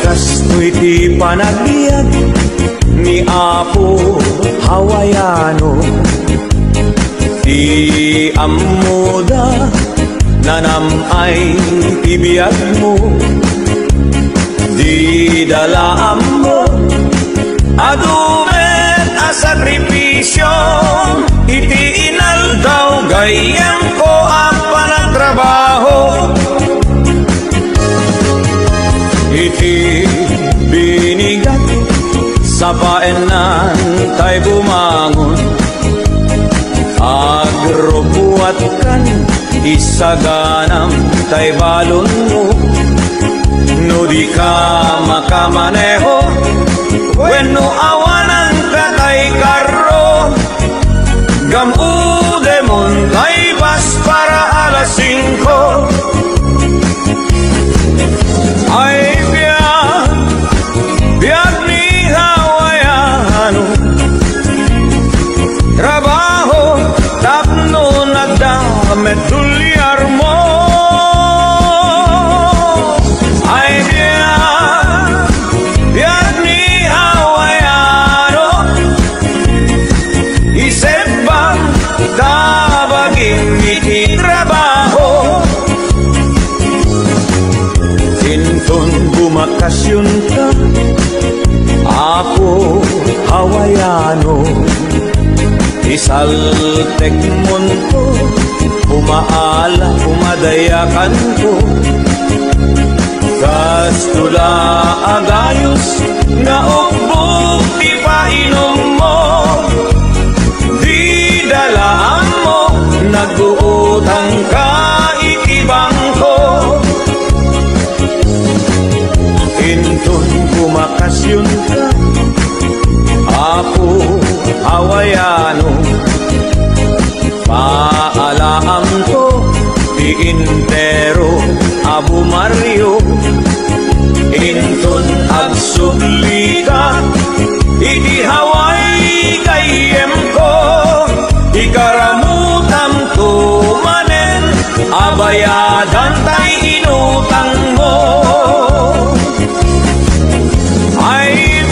kastoy ti panagbiag ni Apo Hawaiano. Di amuda nanamay tibiyag mo, di dalaan mo adumen a sakripisyo, iti inaldaw gayang ko ang panagtrabaho, iti binigat sa paenan tay bumangon, agrubuat kan isaganam tay balon mo, no di ka makamaneho wenno awanan ka tay karro, gamude mon tay bas para alas 5. Ay biag ni Hawaiano, trabaho tapno nagdamit tulyar mo. Ay biag ni Hawaiano, isip bang tabagin iti trabaho, inton bumakasyon ka Apo Hawaiano, isaltek mon ko, umaala, umadayakan ko, kastula agayos nga ugbog di painom mo, di dalaan mo, nag-uutang ka ikibangko, inton bumakasyon ka Apo Hawaiano, paalaam ko di intero Abu Mario, inton agsubli ka iti Hawaii kayem ko, ikaramutam ko manen abayadan tay inutang mo. Ay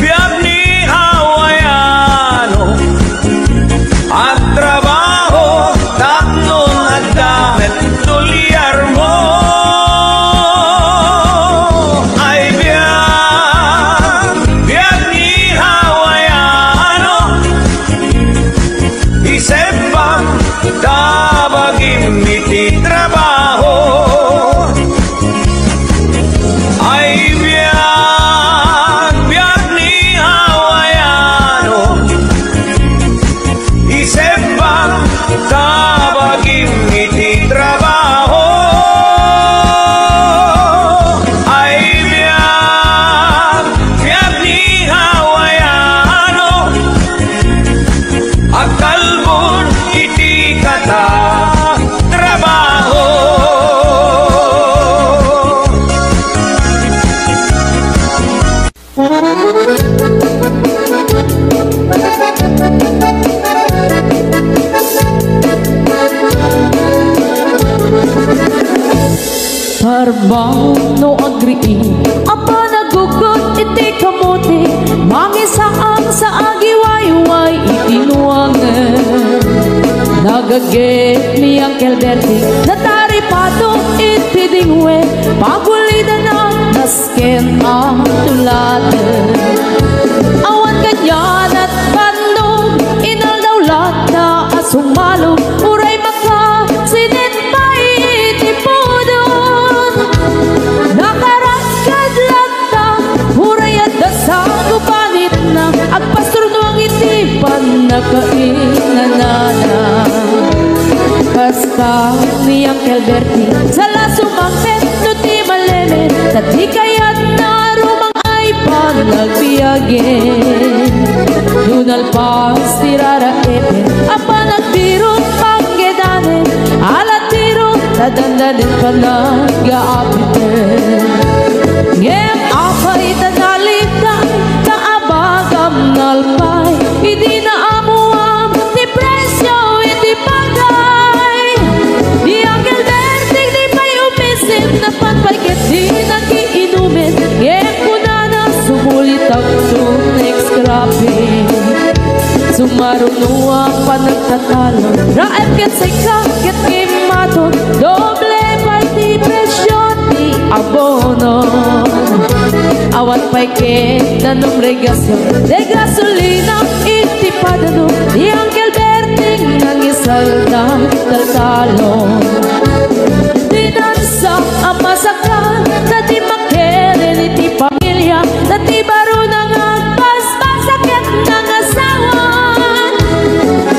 biag ni Hawaiano, at trabaho tapnon at damit tulyar mo. Ay biag ni Hawaiano, isip bang tabagim iti trabaho. Ay biag ni Hawaiano, isip bang tabagim iti trabaho. Ay biag ni Hawaiano, agkalbon iti kata trabaho. Parbang no agriin, apa nagugot iti kamote, mangisaang sa agiwayway itinuangan. Nagaget ni Uncle Bertie, nataripato iti dingwe, pagulidan ang nasken ang tuladan. Awan ganyan at bandog, inaldawlat na asumalog, uray maka sinitpay iti podon. Nakarasgad lang ta, uray at dasang gubanit na, agpastor no ang itipan na kainanana. Basta ni Uncle Bertie, sala sumangpet no ti malemet, tati kayat na rumang ay panagbiagin. Nunalpas tiraraetin, apa nagbirong panggedanin, alat tirong tadandanin panag-aapitin. Ngem apay tanalitan, kaabagam nalpay, hindi na amuam, ti presyo, hindi pagay. Di Uncle Bertie, di pa'y umisim, na panpay ket di nag Sumarunua pa nagtatalo Raep ket say ket kimaton Doble pa'y presyon di abono Awat pa'y ket nanong regasyon De gasolina itipadano Di Uncle Berting nang isalda taltalon Dinansa ang masakal Na di makeren iti pamilya Na di baro nang agpas-pasakit ng asawa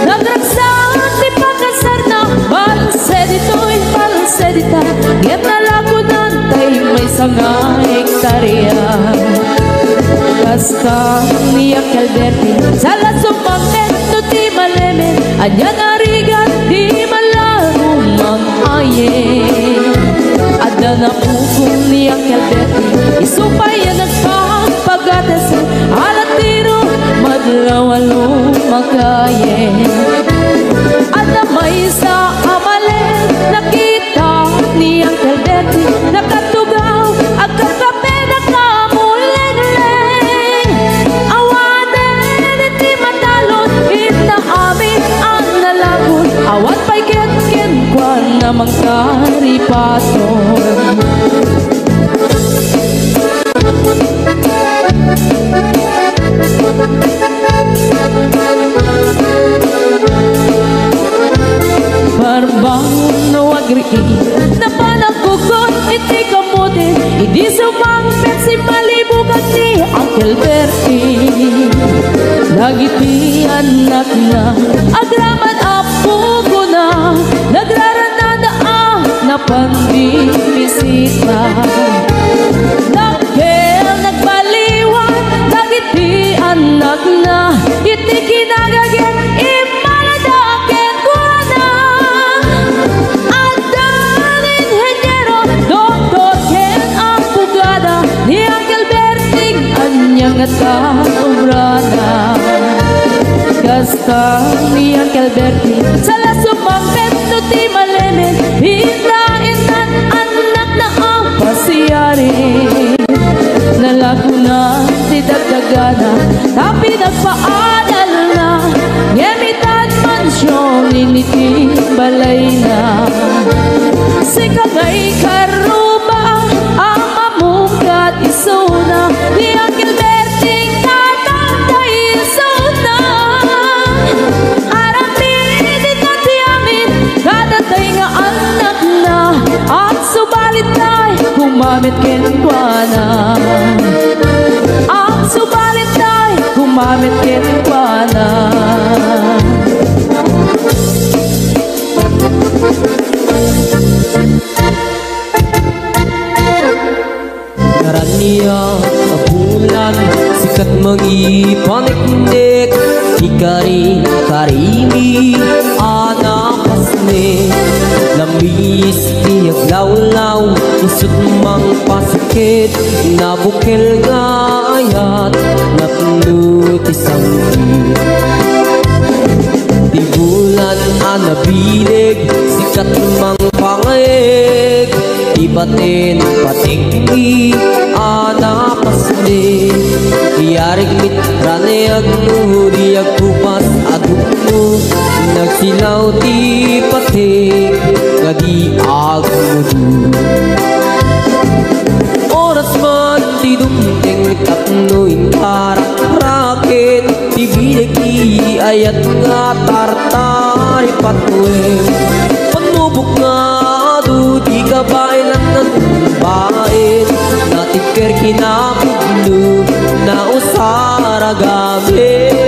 Nagragsahan di pagkasar na Balse dito'y balse dita Ngem na lagunan tay may sanga hektarya Kasta ni Uncle Berting Sala sumangket no ti malemen Anya narigat di malarong mang-ayen Ada na pukong ni Uncle Berting Isupay yan nagpapagatas Alatiro madrawalo magayen Ada may sa amalen Nakita ni Uncle Berting Nakatugaw agkakape nakamuling-ling Awanen iti matalon Ita amin ang nalagon Awat pa'y ket-ken kwa namang karipaton Parbangon no agriin Na panagkugon iti kamutin Idi sumangpet si malibugan ni Uncle Berting Nagiti anak na Agraman apo ko na Nagraranada na pandibisita Nagkel nagbaliwan Nagiti anak na Iti kinagaget imaladaket ko na Adan inhenyero Doktor ken ang pugada Ni Uncle Berting anyang at kaubrada Kasta ni Uncle Berting Sala sumangpet no ti malemen Hindain anak na ang pasiyari Nalaguna ti dagdagana Tapi nagpaadal na Ngemitan mansyon initi balay na Sikagay karuba Ang mamukat isuna Ni Uncle Berting tatangday isuna Aramidin na ti amin Kadatay nga anak na At subalit tay Kumamit kenkwana At subalit tay Kumamit kenkwana Naraniya sa bulan Sikat mangipaniknik Ikari-karimi Anapasne Lamis tiyaglaw-law Isut mang pasakit Nabukil nga ayat Natundot isang Di bulan anabilig Sikat mang pangayeg Ibatin patinggi Anapasne Iyarig mitranayag no Di agkupas agukno Nagsilaw di pating Gadi agmudu Oras man di dumting Tapnoing karak-raket Di binagi ayat nga tartari patweng Panubok nga do Di kabailan ng bain Natikir kinabugno Na usara gamit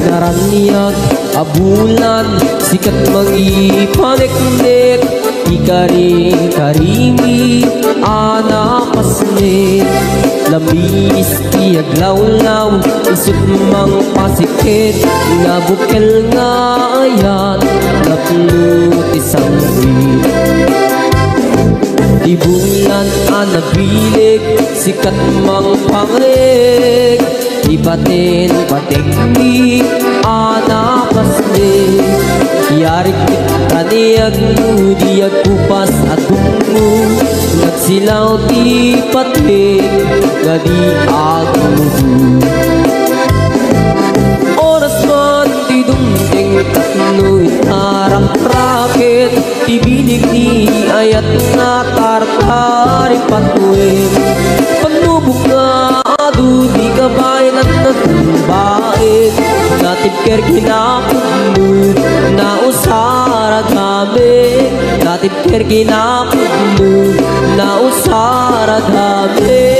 Naraniyak abulan Sikat mangipanik-nik Ikari-karimi Anapasne Lamis tiyaglaw-law Isut mang pasikit Nabukil nga ayat Napnut isang Di bulan anabilig, sikat mang panglig. Di batin pateknik, anapaslig. Yarik kaniyag mo, diyag kupas at mo. Nagsilaw di patik, gadi agmudu. Oras man di dumding tatno'y tarak-rakit. Ibinig ni ayat nga tartari patuin. Panubok na adu di kabayan at natumbain. Natipker kinakudmo na usara dami. Natipker kinakudmo na usara dami.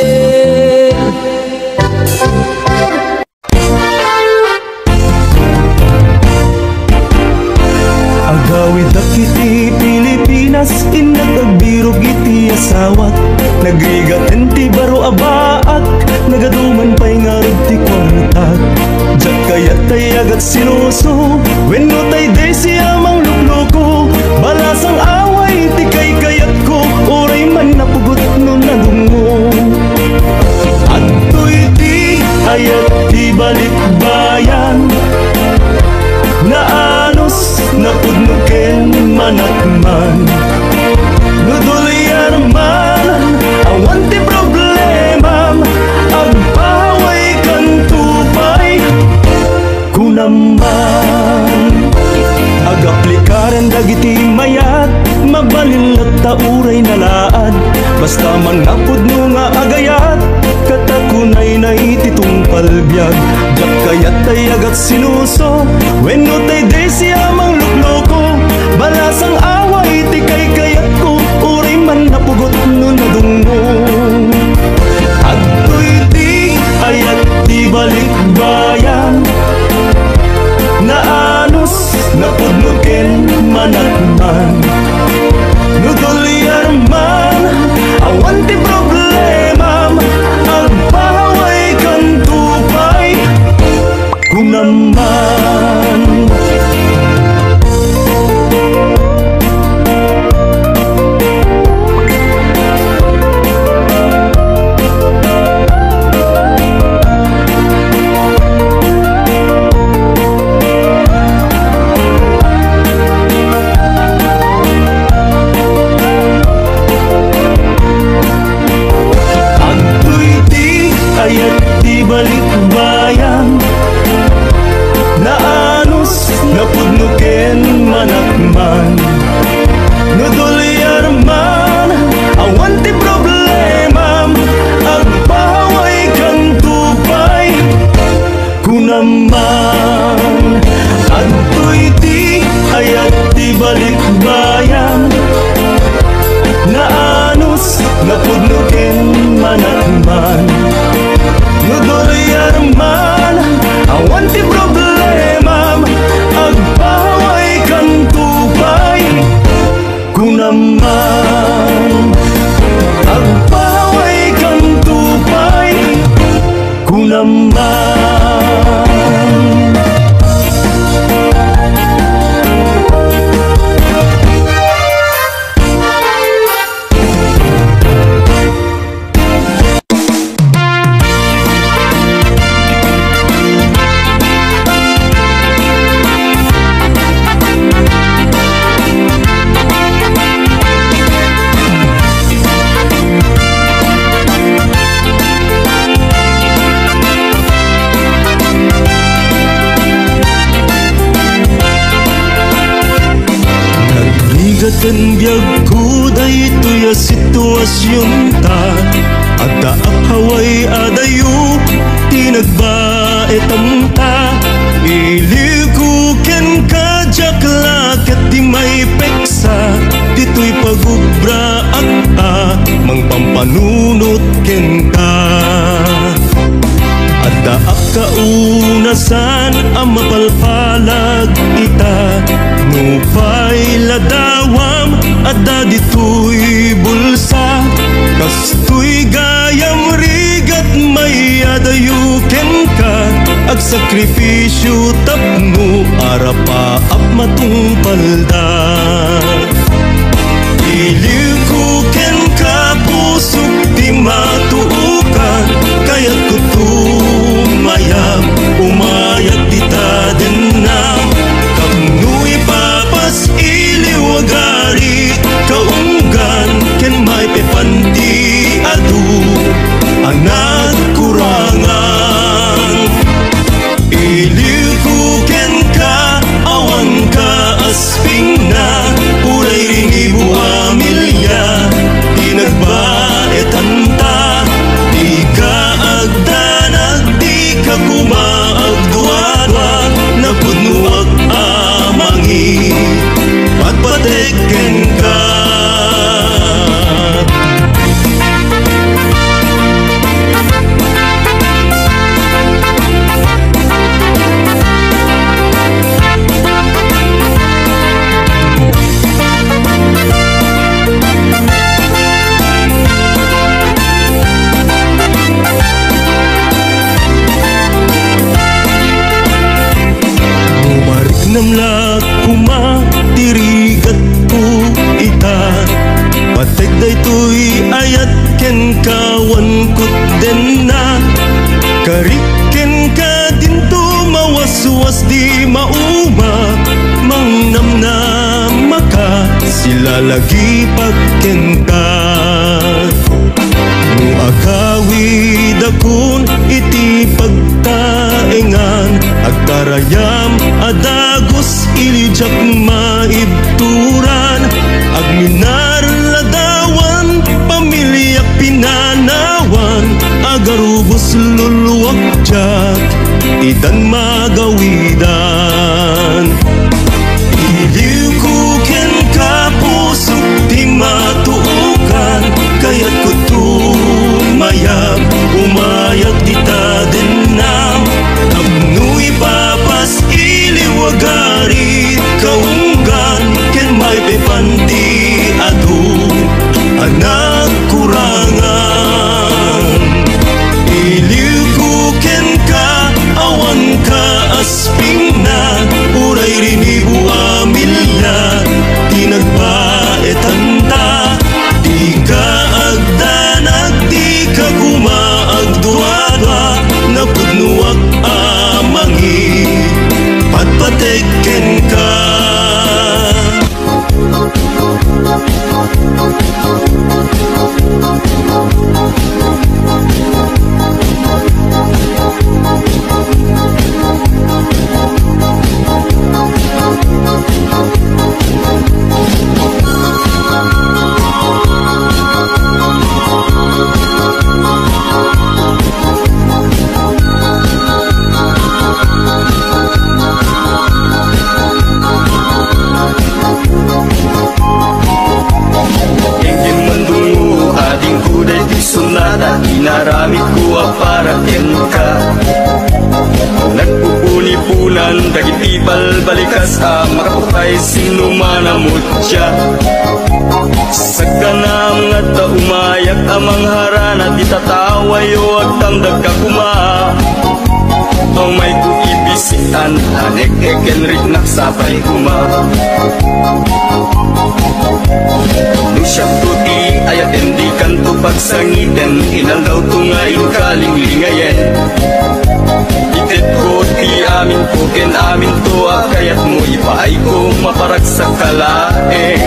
Agawid akiti Pilipinas, inagagbiro giti asawat. Nagrigat enti baro abaak, nagaduman pa'y ngarag ti kwartak. Diyak kayat tay agat sinuso, wenno tay day siyamang lukloko. Balasang away ti kay kayat ko, oray man napugot no nadungo. At to'y di ayat ti balikbayan, naanos napudnuken manakman. Nudulian man awan ti problema, agpaway kan tupay kunaman. Agaplikaran dagiti mayat, mabalilot ta uray nalaad. Basta man napudno nga agayat, katakunay na ititong palbyag. Diyak kayat tay agat sinuso, wenno tay day siyamang lukloko. Balasang away ti kay kayat ko, uray man napugot no nadungo. At to'y di ayat ti balikbayan, naanos napudnuken manakman. Nudulian man awan ti problema, agpaway kan tupay kunaman. Balikbayan, naanos napudnuken manakman. Nudulian man awan ti problema, agpaway kang tupay kunaman. At to'y di ayat ti balikbayan, naanos napudnuken manakman. Nudulian man awan ti problema, agpaway kan tupay kunaman. Agpaway kan tupay kunaman. Nagligatan biyag ko daytoy a sitwasyon ta, agda haway adayo tinagbaetam ta. Ilikuken ka jaklaket di may peksa, dito'y pagubra at mangpampanunot ken ka. Adda kaunasan ang mapalpalag ita, nupay ladawam adda dito'y bulsa. Kasto'y gayam rigat may adayuken ka, ag sakripisyo tapno arapa ap matungpalda. Ilikuken namla kuma tirigat ko ita patek day tuy ayat ken kawan kut den na kariken ka dinto mawaswas di mauma mangnamna maka sila lagi pagken ka mo akawid akon iti pagtaengan agtarayam adagos ilijak maibturan agminar ladawan pamilya pinanawan agarubos luluwag jak idan magawidan iliw ko ken kapusok di matuukan kaya't ko tumayag umayag di tadenam tapnoy papas iliwagarit kaunggan ken may pepanti adu anak kurangan iliw ko ken ka awan ka asping na uray rinibu amilya tinagbaetan ta di ka agdanag di ka kumaagduadwa napudnuwag amangi patpateken ka Inaramit ko para ka nagpupuni-punan dagiti balbalikas makapukay sinumanamot siya sa kanam nga ta umayak amang harana di tatawayo agtamdag ka kuma ang may kuibisitan anek ekenrik naksapay kuma nusyang tuti ayat hindi kanto pagsangiten inal daw tungayin kalinglingayen itit ko ti amin ko ken amin to kayat mo ipaay ko maparag sa kalae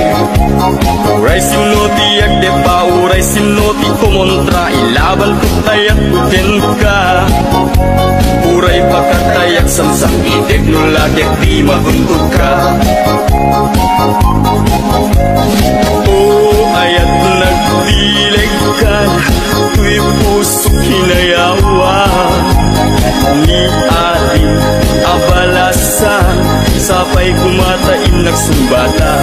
uray sinoti agde pa uray sinoti kumontra ilaban ko tayat uten ka uray pakatayak samsang itik no lagyak di mahuntog ka ayat nagdileg ka tuy pusok hinayawa ni ating abalasan sapay kumatain nagsumbata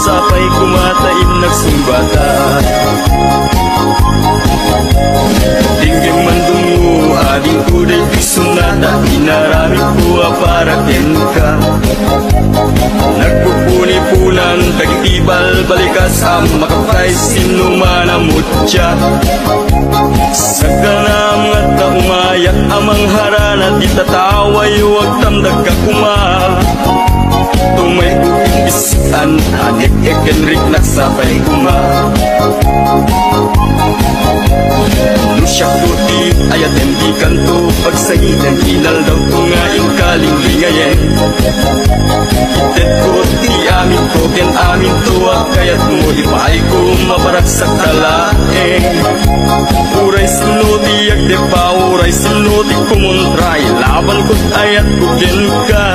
sapay kumatain nagsumbata dinggim mandungo ading kuday pisunata inaramit ko para ka nagpupuni-punan tagitibal balikas makapay sinumanamot siya sa kanam nga ta umayak amang harana di tatawayo agtamdag ka kuma tumay kuibisitan anek ekenrik naksapay kuma nusyak tuti ayat hindi kanto pagsangitan inal daw tungayin kalinglingayen itet ko ti amin ko ken amin to kayat mo ipaay ko maparak sa kalae uray sinoti agde pa uray sinoti kumontra ilaban ko't ayat ko ken ka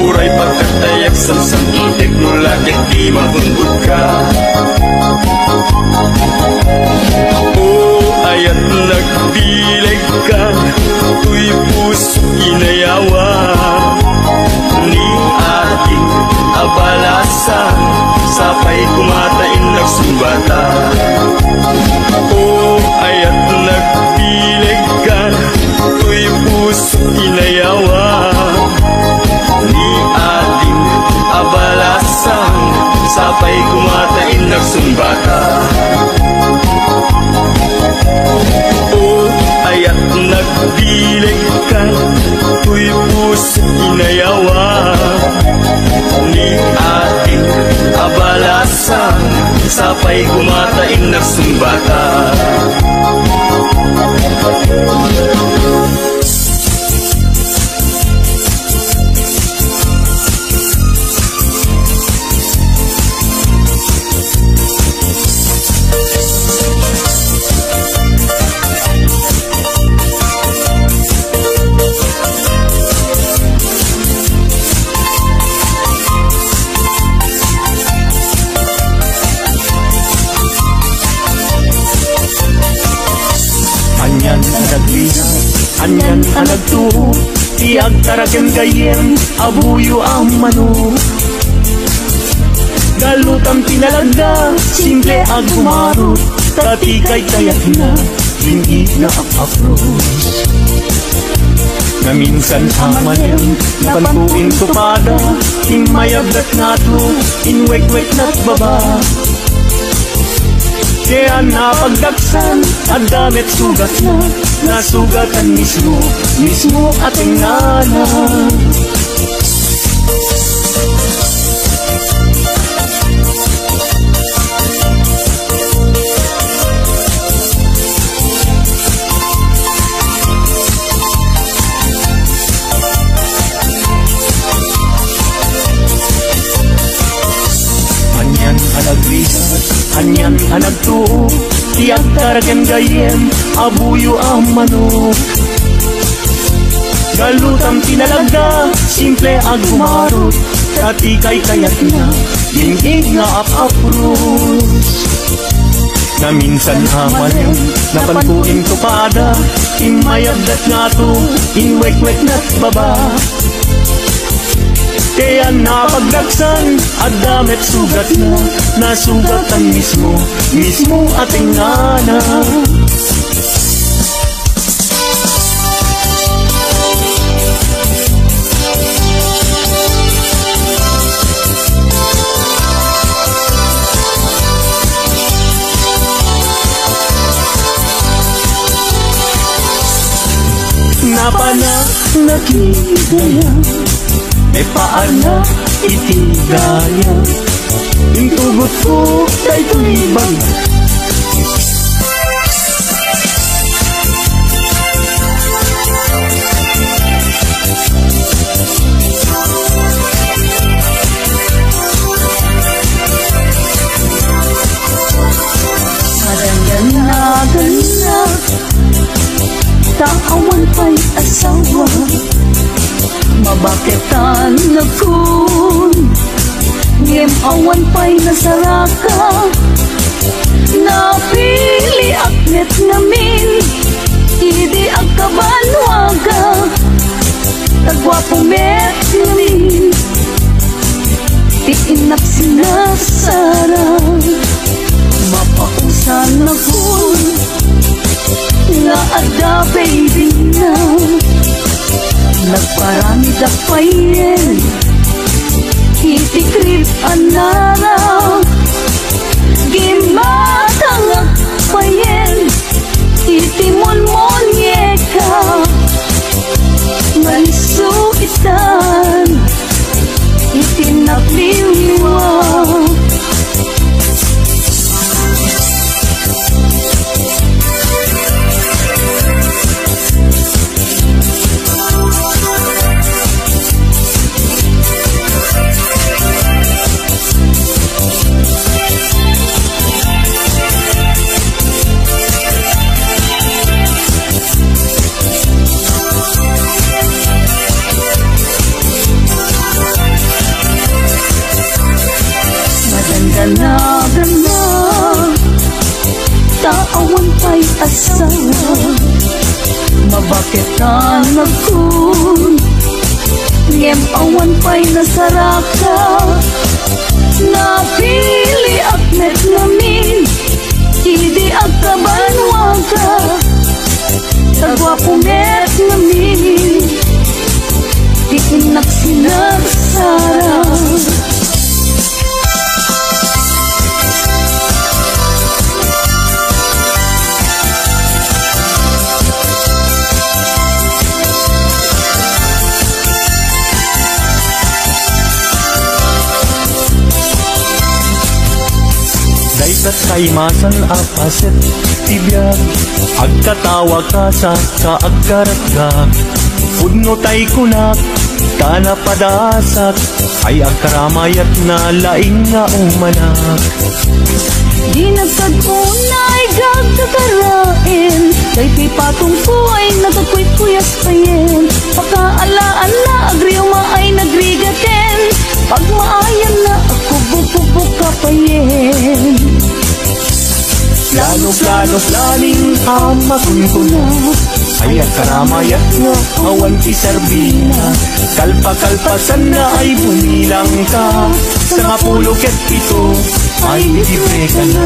uray pagkatayak Samsam itek mo lagit di mabundod ka. Ayat nagdileg ka, tuy puso inayawa ni ating abalasan, sapay kumatain nagsumbata. Ayat nagdileg ka, tuy puso inayawa ni ating abalasan, sapay kumatain nagsumbata. Ayat nagdilig ka, tuy puso inayawa ni ating abalasan, sapay kumatain nagsumbata. Anyan anak tu tiag taragan gayem abuyo ang mano. Galutam tinalaga simple ag umarot, tatikay kayak na hindi na apapros. Na minsan amanem napantuin tupada, imayabdat nga to inwek-wek na't baba. Kaya napagdaksan at damit sugat na, nasugatan mismo ating nana. Anyan anagrisas, anyan anagtuo, tiyak taragan gayem abuyo ang manok. Galutam tinalaga simple ag umarot, tatikay kayak na dingig nga apapros. Na minsan amanem napantuin tupada, imayabdat nga to inwek-wek na't baba. Kaya napagdaksan at damit sugat na, nasugatan mismo ating nana. Napana nakigaya, may paana itigaya, yung tugot ko kay tulibag. Madanganagan na taawan pa'y asawa, mabakitan na kun ngem awan pa'y nasaraka, napili aknet namin idi agkabanwaga, tagwapo met namin tiinak sinasara, mapausan na kun nga ada baby na nagparami dapayen itikrip anara gimatangag payen itimon-mon yeka malisuitan itinapliwa. nanagana taawan pa'y asawa mabaketan magkun ngem awan pa'y nasaraka napili akmet namin idi agkabanwaga tagwapumet namin iinak sinagsara Daytat kaimasan apaset tibiyag agkatawa ka sa kaagkaratga pudno tay kunak kana padasak ay agkaramayat na laing nga umanak di nagkadunay gagkakarain kay pipatong ko ay nagkakwit-kuyas payen pakaalaan na agriyo maay nagrigaten pag maayan na ako bubuk ka payen plano planing amakun ko na ay agkaramayat nga awan isarbina kalpa-kalpasan na ay bumilang ka sa mga puluket ito ay libre ka na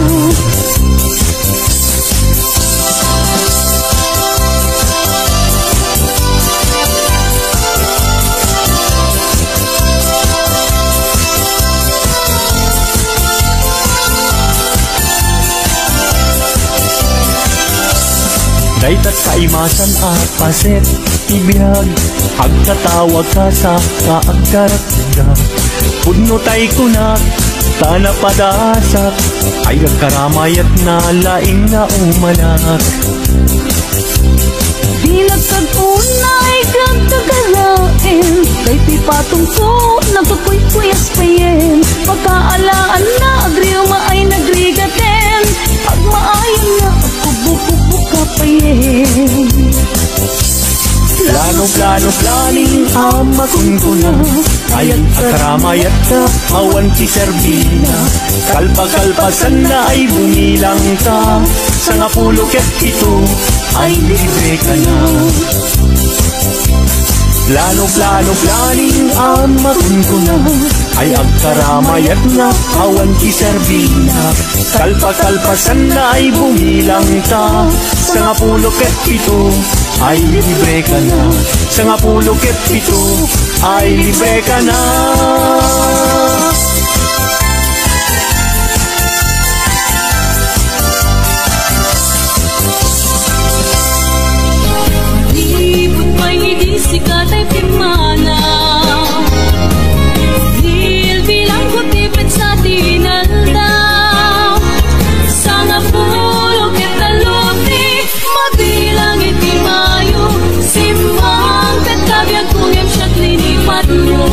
Daytat kaimasan apaset ibiyag agkatawag ka sa kaagkaratga pudno tay kunak tana padasak ay agkaramayat na laing nga umanak di nagkadunay gagkakarain kay pipatong ko nagkakwit-kuyas payen pagkaalaan na agriyo maay nagrigaten pag maayan na ako bubuk ka payen plano planing amakun ko na ay agkaramayat na awan kiserbina kalpa-kalpasan na ay bumilang ka sa nga puluket ito ay libre ka na plano planing amakun ko na ay agkaramayat na awan kiserbina kalpa-kalpasan na ay bumilang ka sa nga puluket ito ay libre ka na sa nga puluket ito ay libre ka na libot pa'y hindi sikat ay pimana dil bilang kutipit sa tinaldaw sa nga puluket talupi mabilang itimayo simang katabiyag kung em siya't linipat mo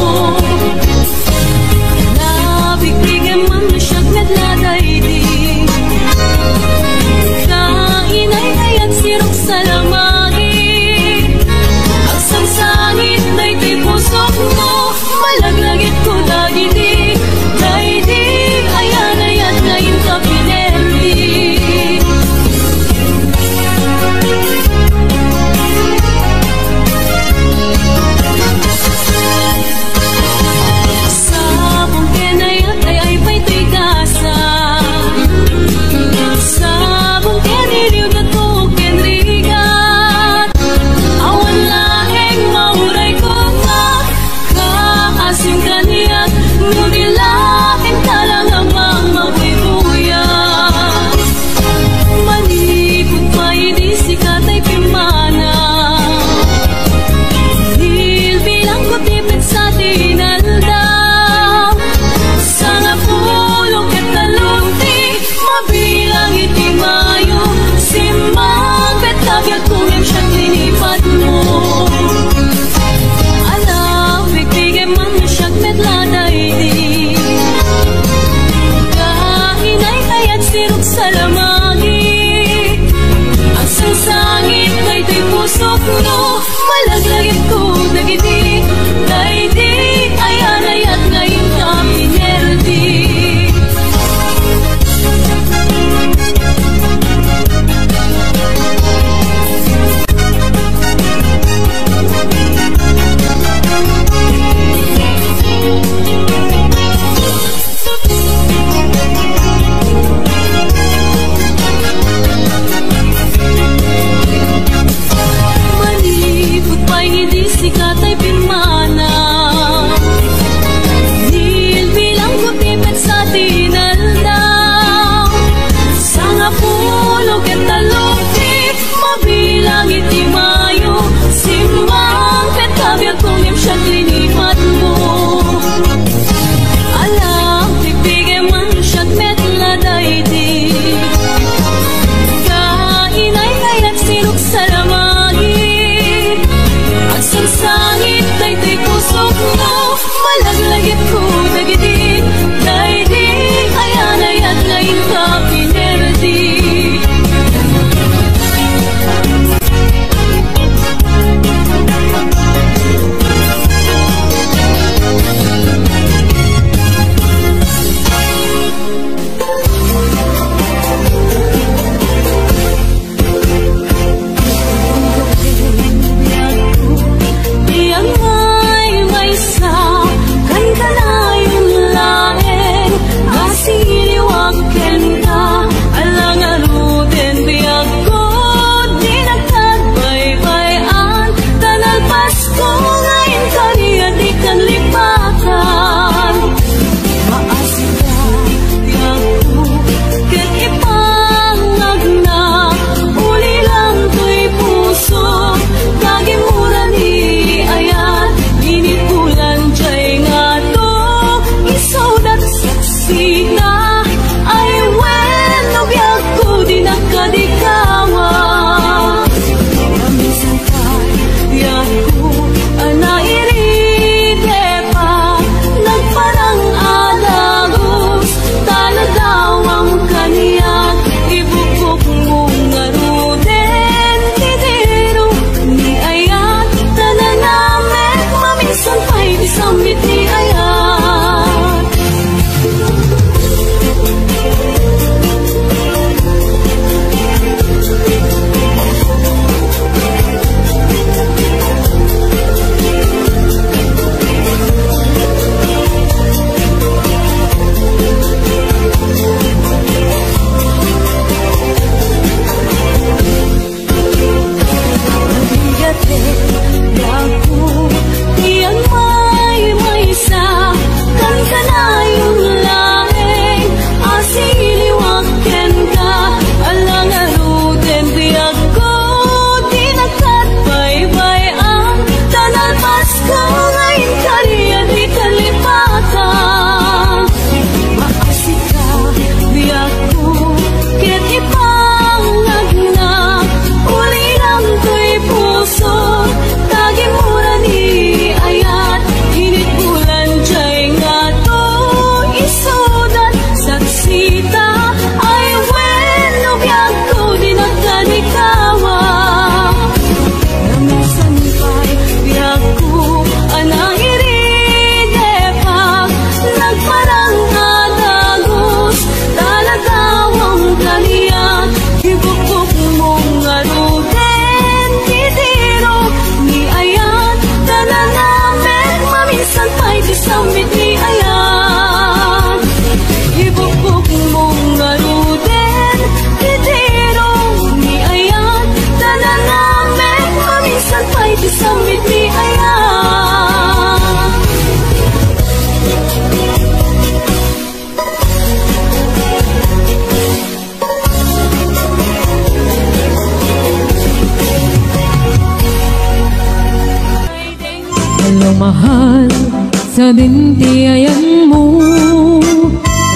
sa dintiayan mo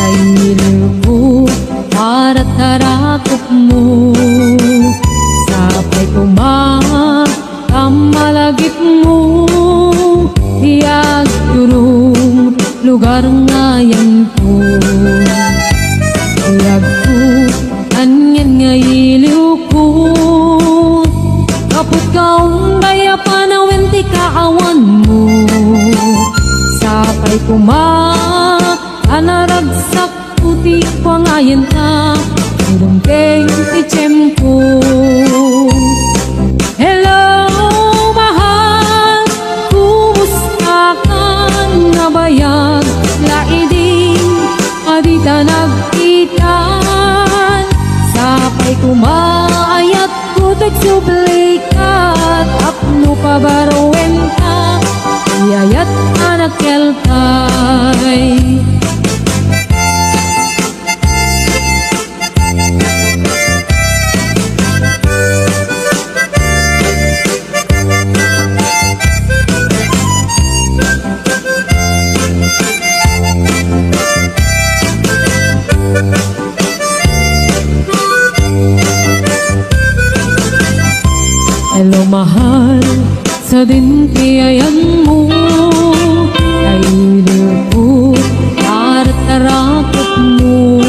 ay nilpo para tarakop mo sapay kumamalagit mo iyag turong lugar ngayon ko iyag ko anyan nga iliw ko kaput kaong daya panawin ti kaawan mo sapay anaragsak puti pangayan ta Durungkeng ti tiyempo. Hello mahal, kumusta ka na bayag laiding adita nagkitan sapay kumaayat kutek sublikat apno pabarowen ka iyayat anak keltay. Hello mahal, sa dintiayan mo ay lupot at tarakot mo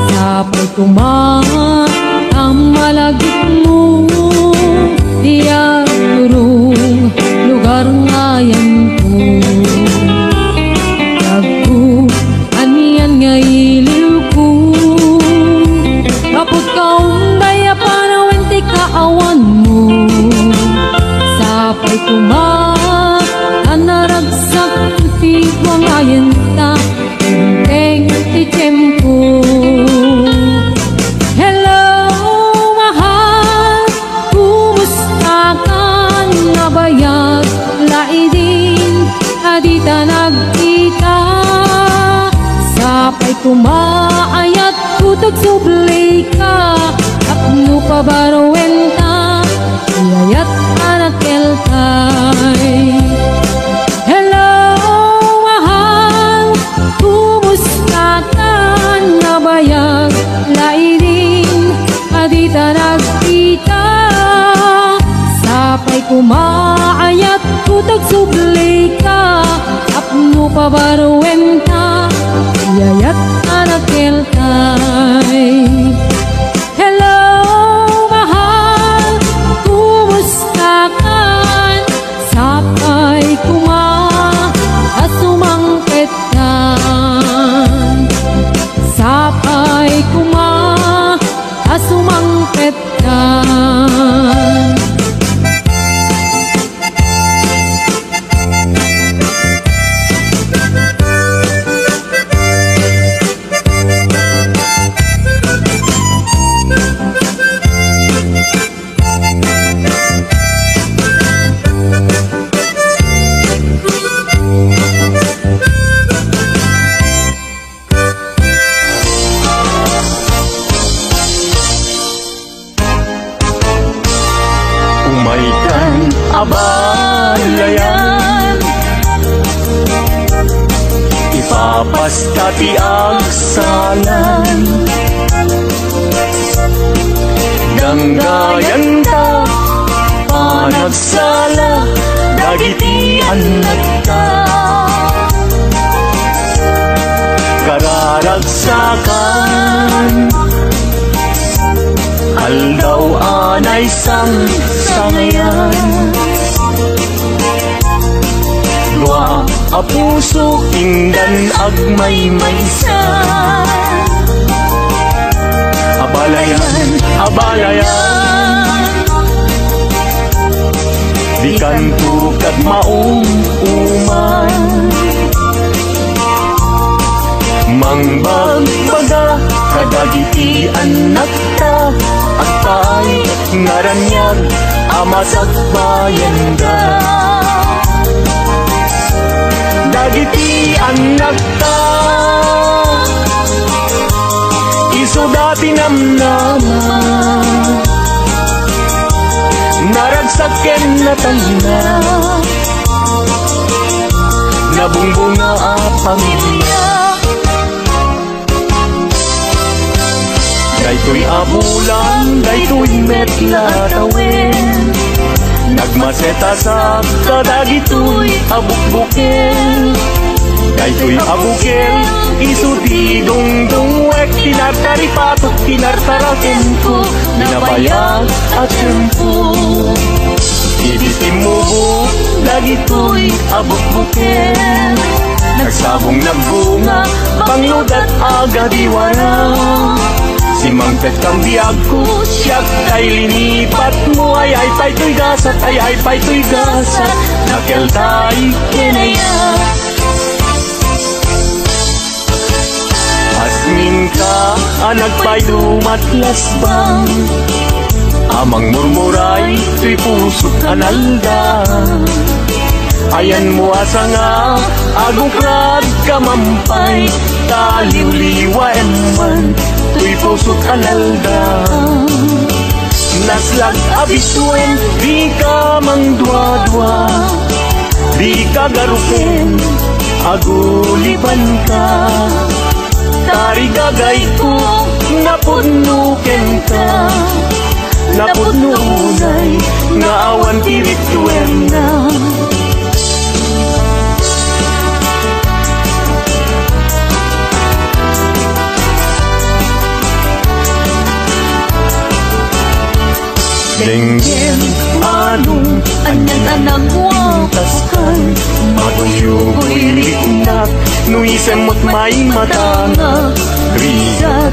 sapay kumamalagit mo diyan turong lugar ngayon ko agko aniyan nga iliw ko kapag kaong daya panawin ti kaawan mo sapay anaragsak ti wangayen ta teng ti tiyempo. Hello mahal, kumusta ka na bayag laidin adita nagkita sapay kumaayat kutek sublay ka apno pabarowen ta iyayat anak keltay. Hello mahal, kumusta ka na bayag laidin adita nagkita sapay kumaayat kutek sublay ka apno pabarowen ta iyayat anak keltay. Hello mahal, kumusta ka sapay asumangpet ka sapay asumangpet ka. Umaikan abalayan ipapastati ang salan ganggayan ta panagsala dagiti anak ta kararagsakan aldaw anay sangayan dua a puso tingdan agmay-maysa abalayan di kanto kat maumuman mangbagbaga kadagiti anak ta at tayo ngaranyag amasak bayan da dagiti anak ta iso dati namnama naragsaken na tangina nabungbunga at pamilya. Daytoy abulan, daytoy metla tawin, nagmaseta sa kadagitoy abukbukel. Daytoy abukel, isuti dungdungwek, kinartaripatok, kinartaraken ko, nabayag at tempo. Ibitimubo, dagitoy abukbukel, nagsabong nagbunga, pangludat agadiwara. Si Mangpet kang biyag ko, siyak ay linipat mo, ay pa'y gasat, ay pa'y gasat, nakeltay kinaya. Asmin ka, anak pa'y dumatlas bang, amang murmuray, tuy pusok analda. Ayan mo asa nga, agong krad kamampay, taliw-liwa eman, tuy pusok analda. Naslag abisuen, di ka mangdwa-dwa, di ka garukin, aguliban ka. Tari gagay ko, napudnuken ka, napudnunay, nga awan tirituen na. Lenggen, anong, anyan-anang wakaskan, matuyugoy riknak, nuisem mo't may matanga. Rigat,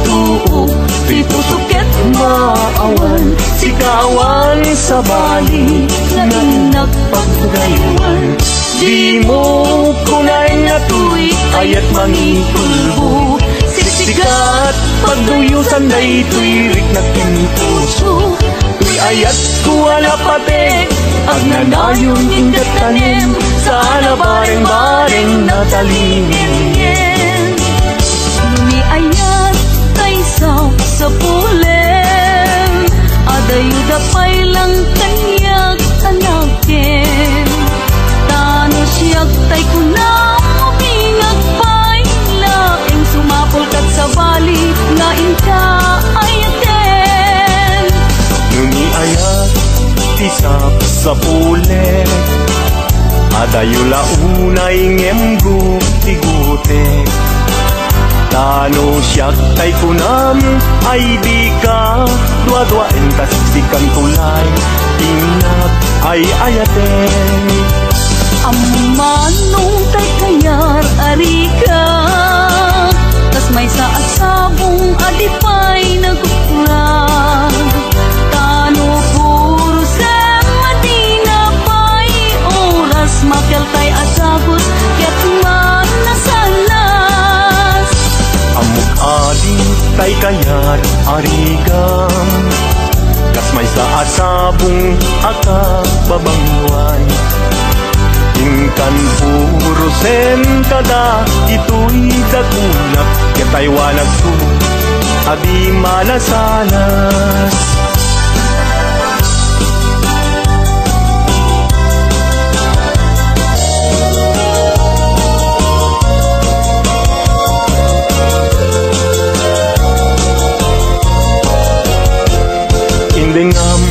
tuok, tuy pusuket maawan, sikawan sa bali, nanak pagdayuan. Di mo kunay na tuy, ayat mangipulbo, siksikat, pagduyusan day tuy riknak puso. Tuy ayat kuwala pate, ang nanayon ingat tanim, sana bareng-bareng natalingin. Ni ayat kaysa sa pulen, adayuda pa'y lang kanyak anakin. Tano siyak tay kunang mabingag pa'y laing sumapol kat sa bali, nga inka ayaten. Nuni ayat tisap sa pulen, adayula unay ngemgu tigute. Tano siyak tay kunam, ay di ka dua-duain kasikan tulay, inap ay ayaten. Amanong tay kayar arika, tas may saasabong adipay nagukura. Tano puro sem madina pa'y oras, makeltay asagot ket man nasanas. Amok adi tay kayar arigam, kas may saasabong akababangwan. Ingkan puro sen kada, ito'y dagunap, ketay wanag ko, adi malasanas. Indengam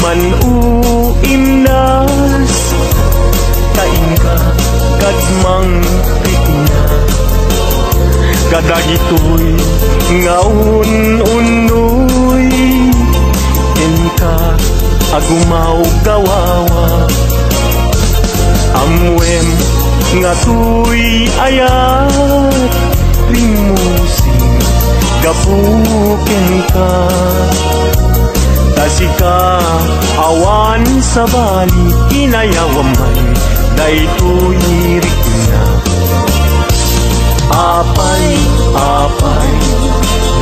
manuimnas, kainga kadmang pikna, kadagitoy ngaun-unoy, inka agumaw kawawa. Amwem nga tuy ayat, limusin gapuken ka. Tasika awan sa bali, inayawaman, daytoy rikna. Apay, apay,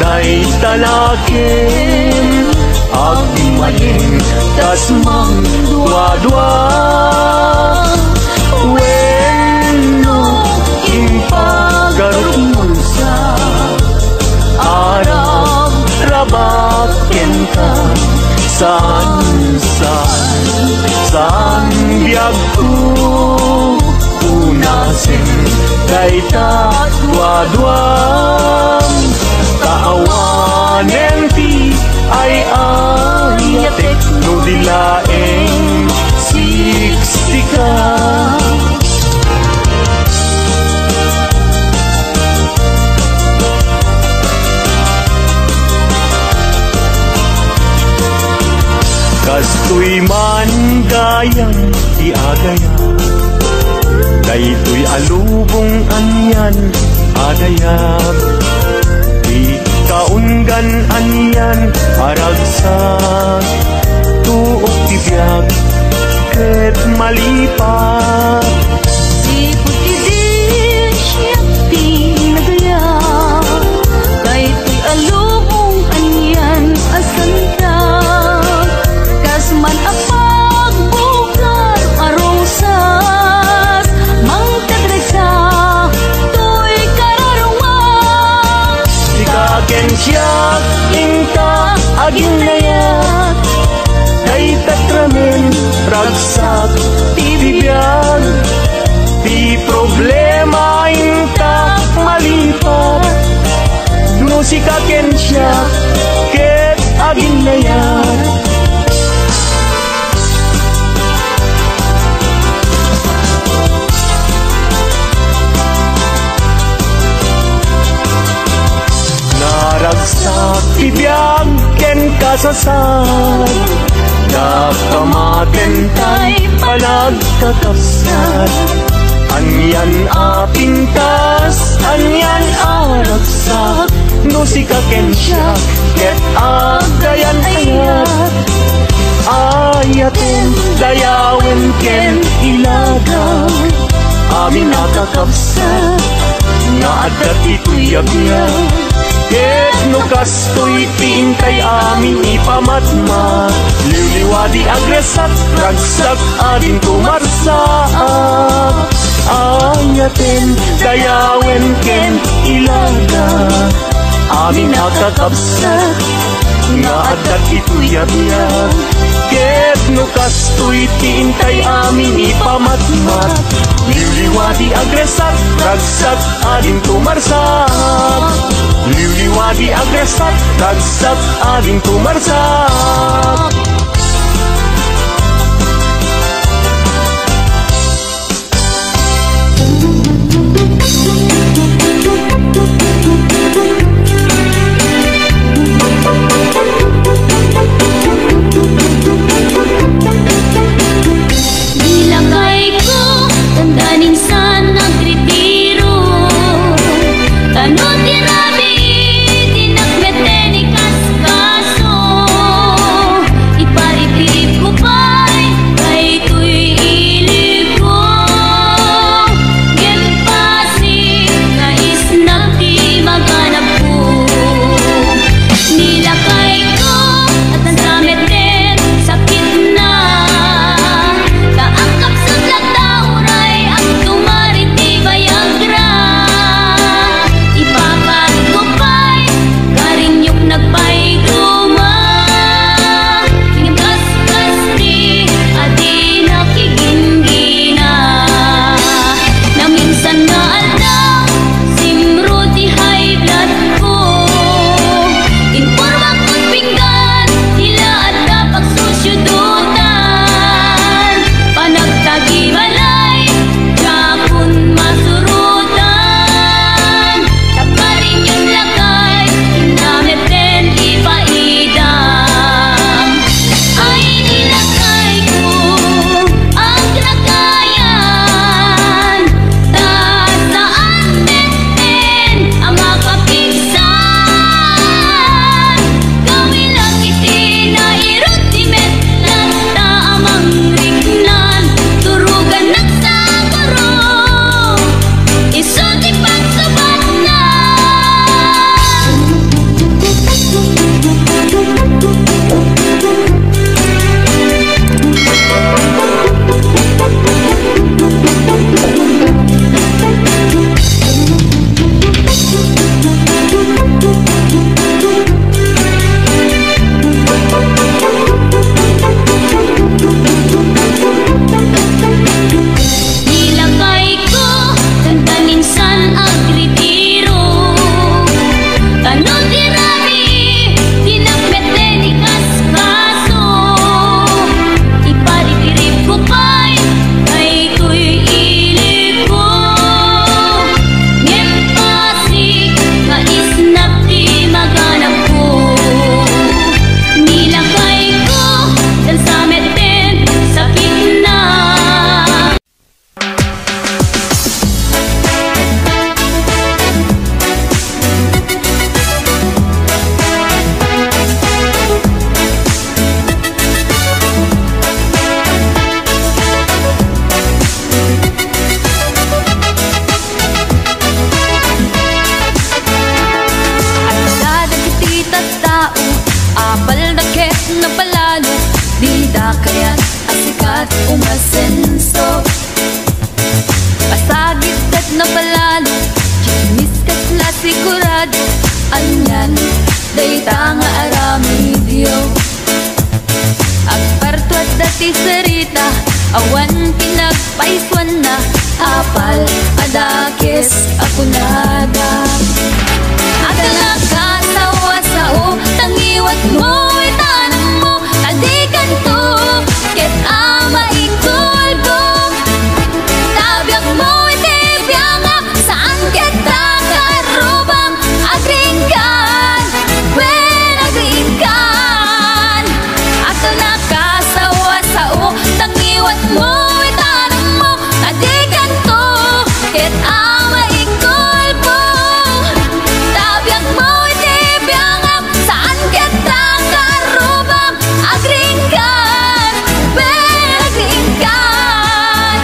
day talakin, agmayin, tas mang dua-dua. Bueno, impagarot mo sa arab, rabaken ka. San biag ko, unas Daita dua-duam Kaawanen ti ay ayatek no dilaeng sikstika Kastoy man gayang di agaya Daytoy alubong anyan adayag Di kaunggan anyan aragsak Tuok tibiyag ket malipat Di putidin siyak tinagaya Daytoy alubong anyan asanta Kasman apag bukar arosas Mangkadresa to'y kararungan Ikaken siyak ingka aging layat Day tatramen ragsak tibibiyag Di problema ingka malipat No sikaken siyak ket aging layat Naragsak tibiyag ken kasasad Dakamaten tay panagkakapsat Anyan apintas, anyan aragsak No sikaken siya ket agayan ayat Ayaten dayawen ken ilaga Amin nakakapsat Nga adat ito'y abiyag Ket no kastoy tingkay amin ipamatma Liwliwadi agresat ragsak adin tumarsaak Ayaten dayawen ken ilaga Amin nakakapsat Nga adat ito'y abiyag Ket no kastoy tingkay amin ipamatmat Liwliwadi agresat ragsak adin tumarsaak Liwliwadi agresat ragsak ading tumarsak Bilangay ko, tandanin sa nagretiro Tanot tirabi, dinakmete ni kaskaso Ipaipip ko pa'y, kay tuy ilig ko Genpasi, sigurado anyan dayta nga aramidyo. Agparto at dati sarita awan pinagpaiswan na apal adakis ako nada. Adala ka sawa-sao tangiwat mo itanang mo tadikan to ket ama ikulbo. Tabyak mo itibiyanga saan kita karubang agringkan when agringkan. Ato na kasawa-sao tangiwat mo itanang mo tadikan to ket ama ikulbo. Tabyak mo itibiyanga saan kita karubang agringkan when agringkan.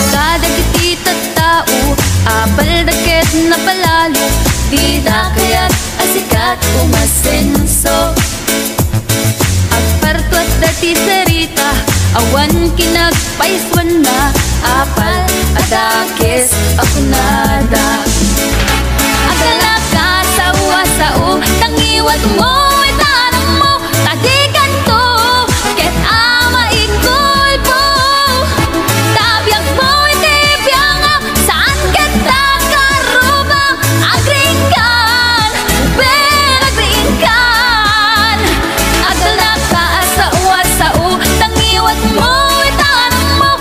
Kadagiti tao apal daket na palalo di da kaya't asikat umasenso. Agparto at dati sarita awan kinagpaiswan na apal adakis ako nada. Agala ka sawa-sao tangiwat mo itanang mo tadikan to ket ama ikulbo. Tabyak mo itibiyanga saan kita karubang agringkan when agringkan. Agala ka sawa-sao tangiwat mo itanang mo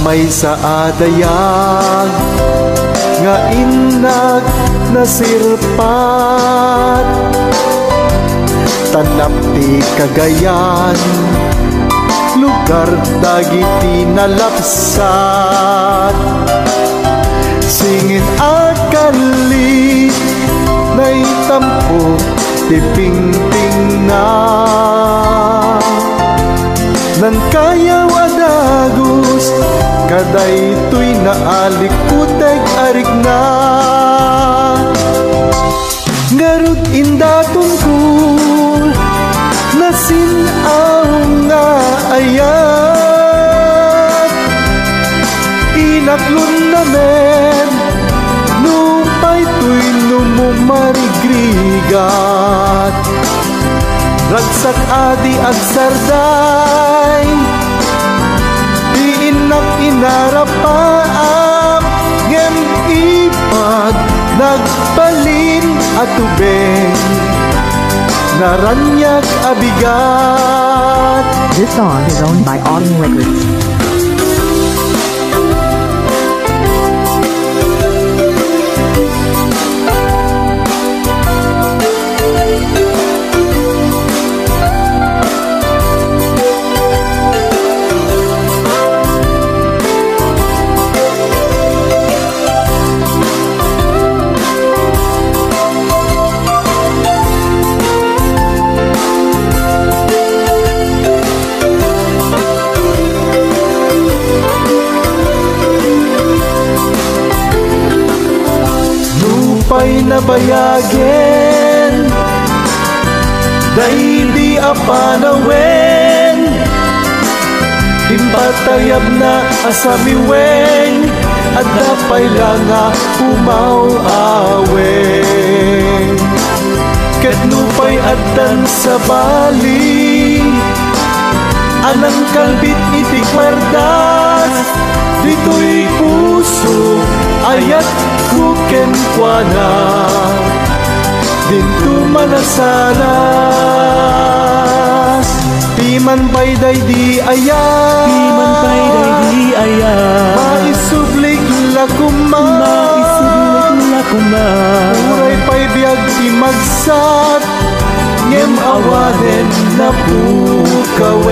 may sa adayag nga inag nasirpat tanap ti Cagayan lugar dagiti nalapsat singit akali naitampo ti pingping na nan kaya wadagus kaday tuy naalikuteg arik na ngarud inda tungkol nasinaw nga ayat inaklon namen nupay tuy numumarigrigat ragsak adi ag sarday di inak inarapaam ngem ipag nagbalin at tubeng naranyag abigat. This song is owned by Autumn Records. Pay nabayagin day di apanawen impatayab na asamiweng at dapay lang nga umaw-awen ket nupay addan sa bali anang kalbit itik mardas dito'y puso ayat kuken kuana dintu manasaras piman payday di ayat maisublik lakuma uray pay biag di magsat ngem awanen na pukawen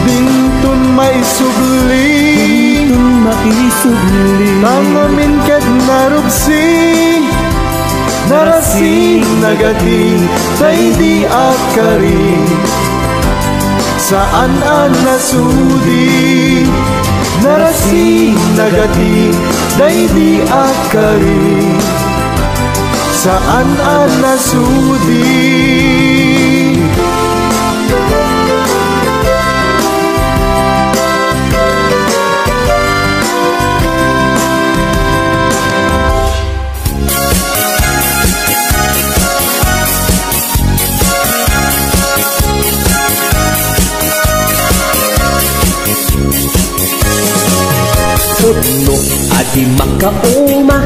dintun maisublik tangamin ket narupsi narasing nagating say di akari saan an nasudi narasing nagating day di akari saan an nasudi. Puno adi makauma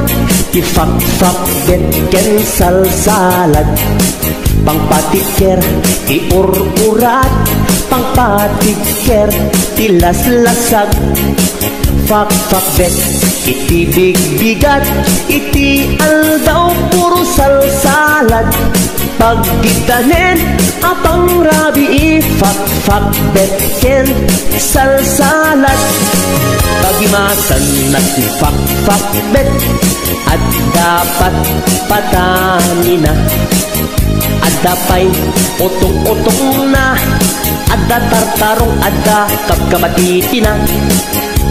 ifak-fak get ken salsalad pangpatiker iur-urat pangpatiker tilas-lasag fak-fak bet iti big-bigat iti aldaw puro salsalad pagditanen apang rabi ifak-fak bet ken salsalad pagimasan nagfak-fak bet at dapat patanina at dapay utong-utong na at tartarong at kapkamatiti na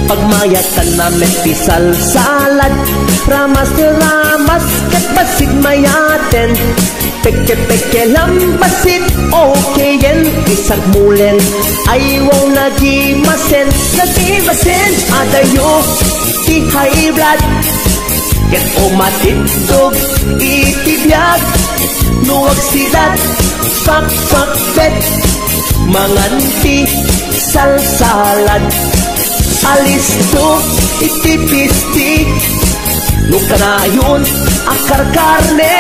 pagmayatan na meti salsalad ramas-ramas kat basig mayaten peke-peke lambasit okay yan isak mulen ayaw nagimasen adayo ti high blood ket umatitog itibiyag nuwag sidat fak-fak bet manganti salsalad alisto itipisti nukanayon akar karne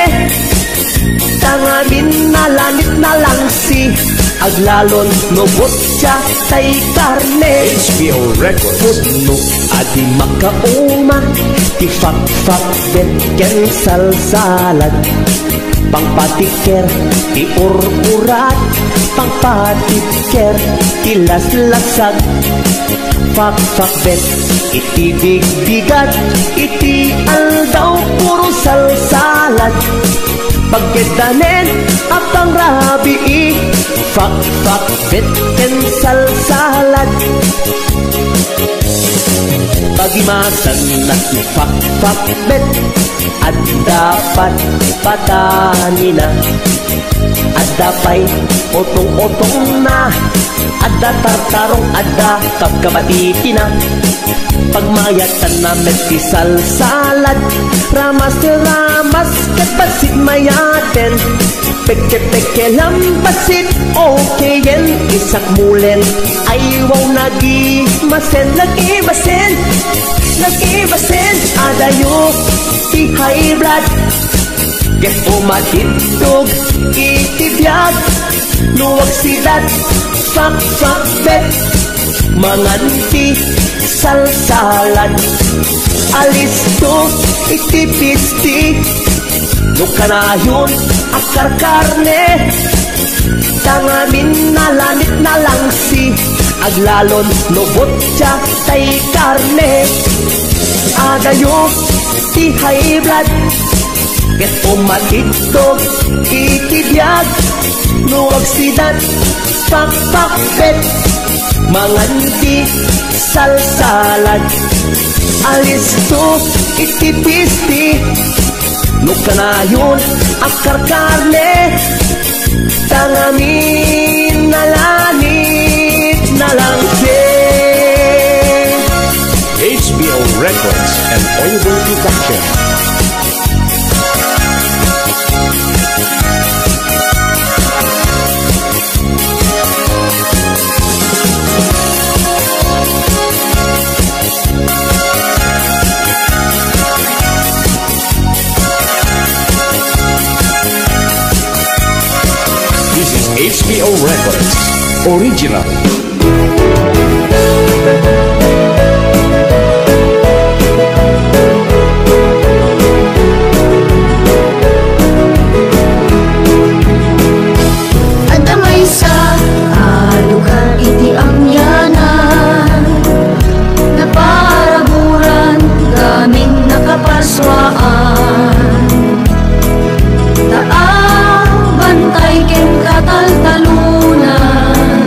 tangamin na lanit na langsi aglalon nubot siya tay karne. HBO Records. Pudno adi makauma, ti fak-fak bet ken salsalad. Pangpatiker, ti ur-urat, pangpatiker, ti las-lasag. Fak-fak bet, iti big-bigat, iti aldaw puro salsalad. Pagkedanen, apang rabii, fak-fak bet ken salsalad. Pagimasan na fak-fak bet, at dapat patanina. At dapay otong-otong na, at tartarong at kapkabati na. Pagmayatan na meti salsalad, ramas ket basit mayaten. Peke-peke lambasit okayen, isak mulen aywaw nagimasen. Nagimasen adayo ti high blood, ket umatitog itibiyag. Luwag sidat fak-fak bet, manganti salsalad. Alis to itipisti, nukanayon akar karne. Tangamin na lanit na lang si, aglalon nubot siya tay karne. Adayo ti high blood, ket umatitog itibiyag. Luwag sidat fak-fak bet, manganti salsalad. Alis to itipisti, nukanayon akar karne. Tangamin na lanit na lang si. HBO Records and Audible Production. This is HBO Records Original. Adamay sa alukan iti amyanan, naparaburan kaming nakapaswaan. Bantay ken kataltalunan,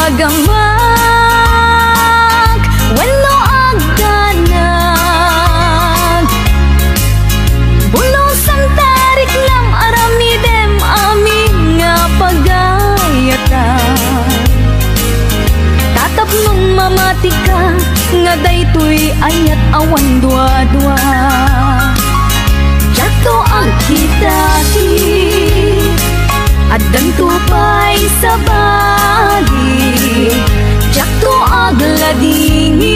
agamak wenno agdanag bulos ang tarik lang aramidem amin nga pagayatan tatapnon mamati ka nga daytoy ayat awan dua-dua jato ang kitati at tupay sa bali jato agladingit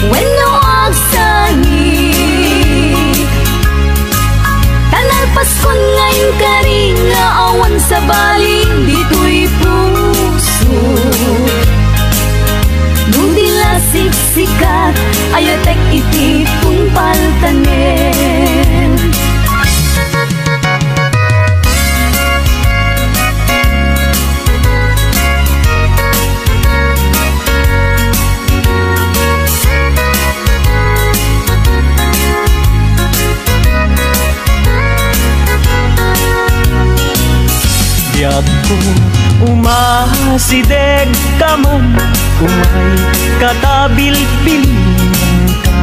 wenno agsangit talalpaskon ngayon kari nga awan sa bali dito'y puso nudila siksikat ayatek iti punpaltanen Ko umasideg ka man umay katabil-bilingan ka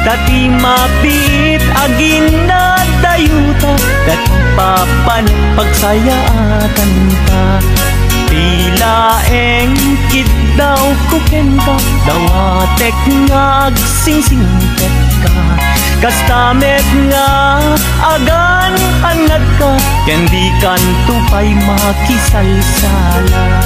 dati mapit agin na dayuta dati papan pagsayaatan ka tila engkid daw kuken ka dawatek nga agsingsingpet ka kastamet nga agan anad ka kendi kan tupay makisalsala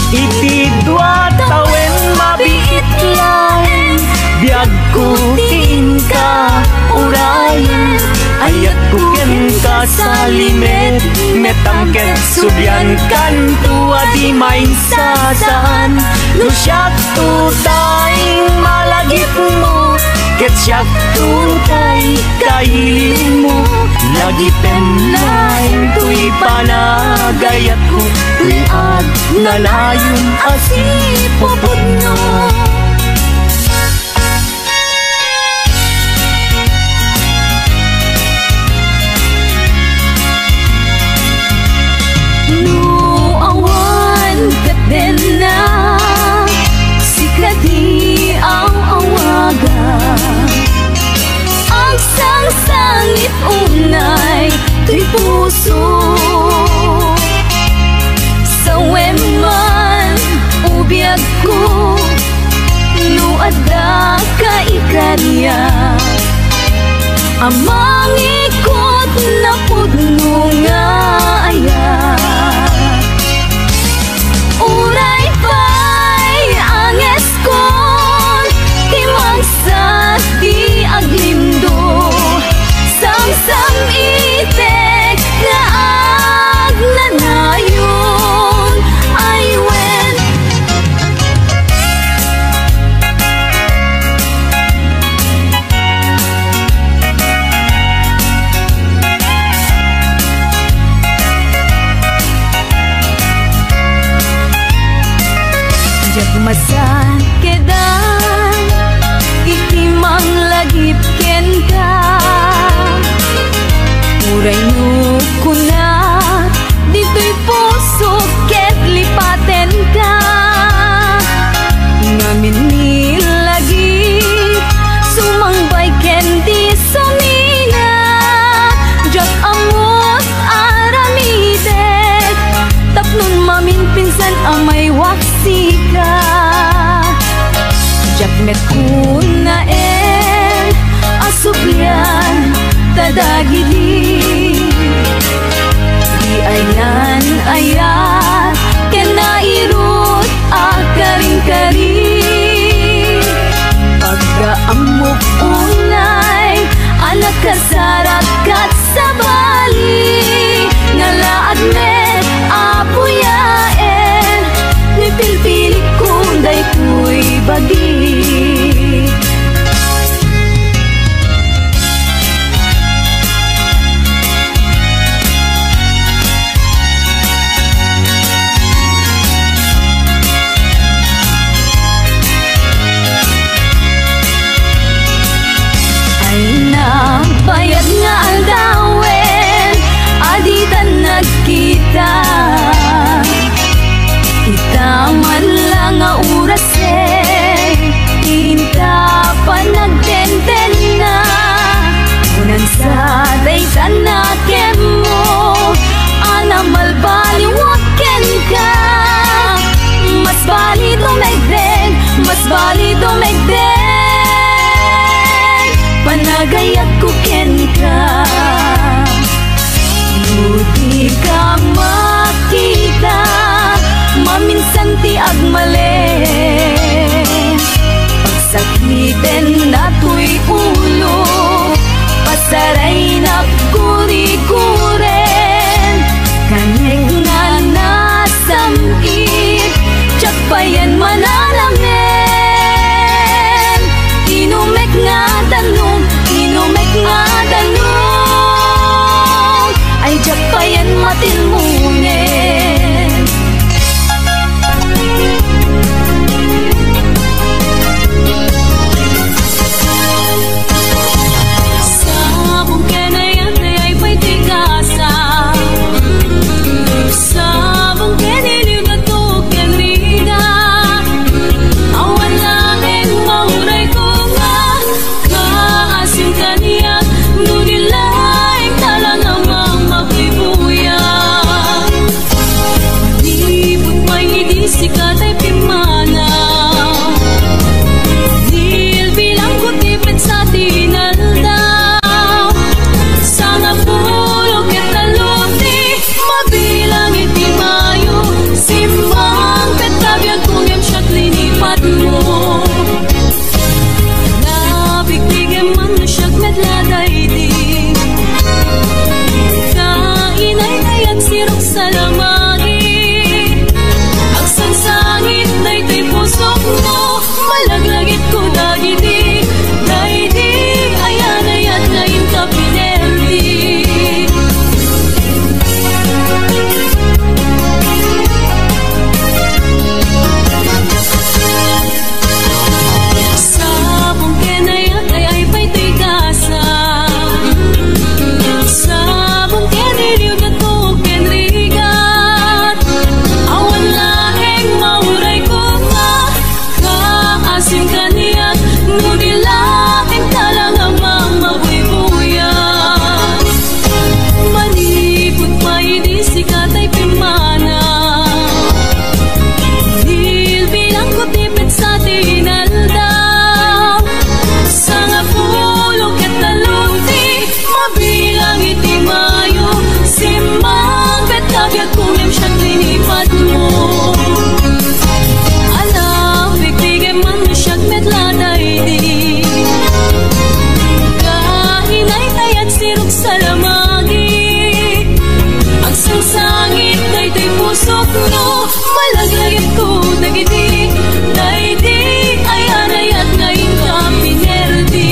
iti dua tawen mabiit lain biag ko tiin ka urayan ayat kuken ka sa limet metangket subyan kan tua di main sasaan lusyak tutaing malagip mo Ketsak tutay kailin mo lagi penlain tuy panagayat ko tuy ag nalayon asipupod no awan katen na sikati ang awagan ang sang-sangit unay tuy puso sa weman ubiyag ko nuada ka ikarya amang ikot na pudno nga ayat uray pa'y ang eskon timangsa di aglindo sang-sang itek na agnanayon ay wen jagmasan kedan itimang lagip ken ka uray no kuna dito'y puso ket lipaten ka ngamin nilagip sumangbay ken di sumina jak amot aramidek tapnon mamin pinsan amay waksi ka jak met kuna asuplyan tadagili di ayan ayat kenairut akaring-kari pagkaamok unay anak kasarat kat sabali ngalaad met apuyaen ni pilpilik kunday kuy bagi nagmali. Pagsakitin na tuy ulo, pasaray na kuri-kuren, kanig nga nasamkit, tsak pa yan manalamin. Inumek nga tanong, inumek nga tanong, ay tsak pa yan matinmunin. Sabong kenayat ay pa'y tigasa, sabong keniliw na to kenriga, awan langin mauray ko nga, kaasim kaniyak, nunilaing talang ang mapibuya. Malibot pa'y hindi sikat ay pimana, dil bilang kutipid sa tinaldaw, sana pulo ketaloti, mabilang iti mayo, simbang petabiyag kung yung siya't linipat mo. Nabigtigem man na siya't medladay di, kainay kayat sirok sa lamagi, agsan sangit na ito'y pusok mo, malaglagit ko dagiti, dahidi ayan ayat ngayon ka pinerdi. Sabong kenayat ay pa'y tigasa, sabong keniliw na to kenrigat, awan lahing mauray ko nga, kaasim kaniyak, nunilaing talang ang mamabuy-buya. Malibot pa'y di sikat ay pimana, dil bilang kutipid sa tinaldaw, sana pulo ketaloti, mabilang iti mayo, simbang betabiyag kung yung siya't linipat mo. Alam, bigtigem man na siya't medladay di, kahinay kayat sirok sa lamagi, ang sangsangit na ito'y pusok mo, malaglagit ko dagiti, dahidi ayan ayat ngayon ka pinerdi.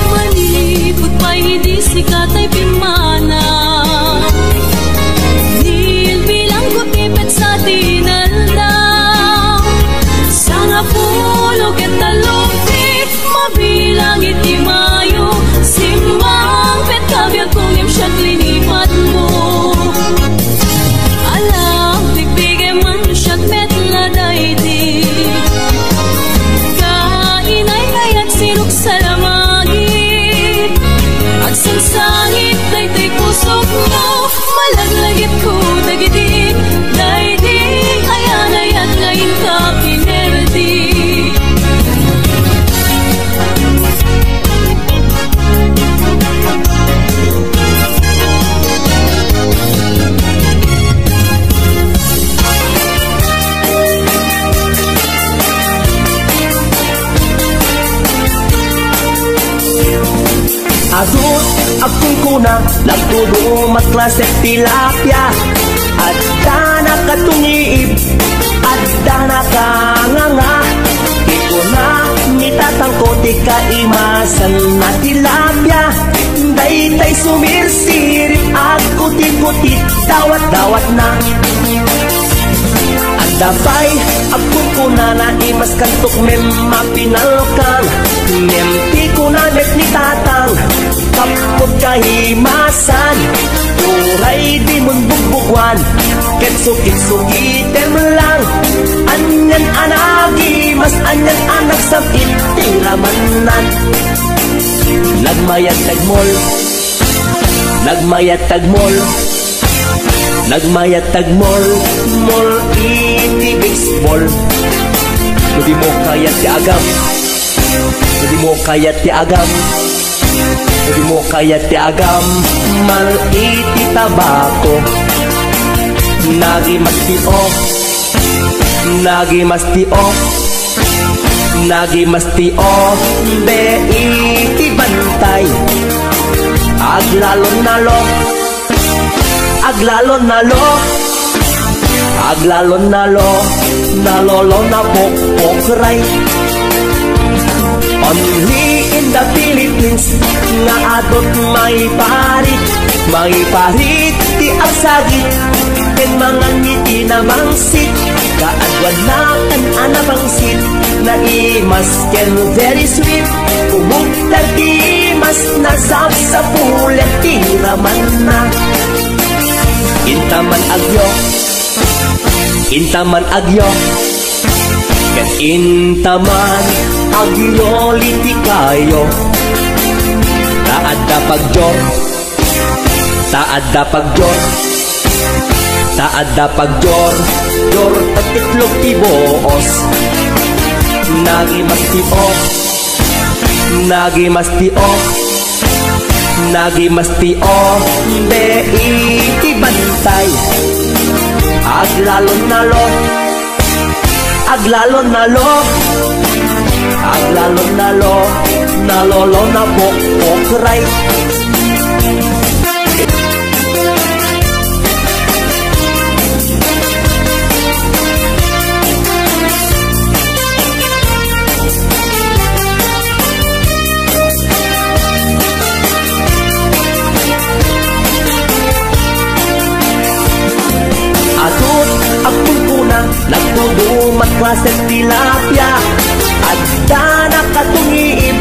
Malibot pa'y hindi sikat ay pimana, dil bilang kutipid sa tinaldaw, sana pulo ketaloti, mabilang iti mayo, simbang petabiyag kung yung siya't linipat mo. Alam, bigtigem man siya't medladay di, kainay kayat sirok sa lamagi, agsan sangit na ito'y pusok mo, malaglagit ko dagiti, dahidi ayan ayat ngayon ka pinerdi. Adut akong kuna, nagtudo matklase tilapia, adda na katungiib, adda na kanganga, iko na nitatangkot ikaimasan na tilapia, daytay sumirsirip at kuti-kuti, dawat-dawat na. Dabay, akong kuna na imas kantok mem mapinalkan, mem ti kuna net ni tatang, kapag kahimasan, turay di mun bugbugwan, ketsukit-sukitem lang, anyan anagi, mas anyan anak sakit, tiramanan, nagmayag nagmol. Nagmayatag mall, mall iti baseball. Di mo kaya ti agam, di mo kaya ti agam, di mo kaya ti agam, mal iti tabako. Nagi masti o, be iti bantay. Aglalon nalo, nalolo na pokray. Only in the Philippines nga adot may parit ti agsagit ken mga ngiti na mangsit kaadwan na kan anabangsit na imas ken very sweet umugtag ti mas nasab sa pulet ti raman na intaman agyo ken intaman agyo liti kayo taadda pagjor jor patiklog ti boos nagi masti o be iti bantay aglalon nalo nalolo na pokray. Nagtudumat klaseng tilapia adda nakatungiib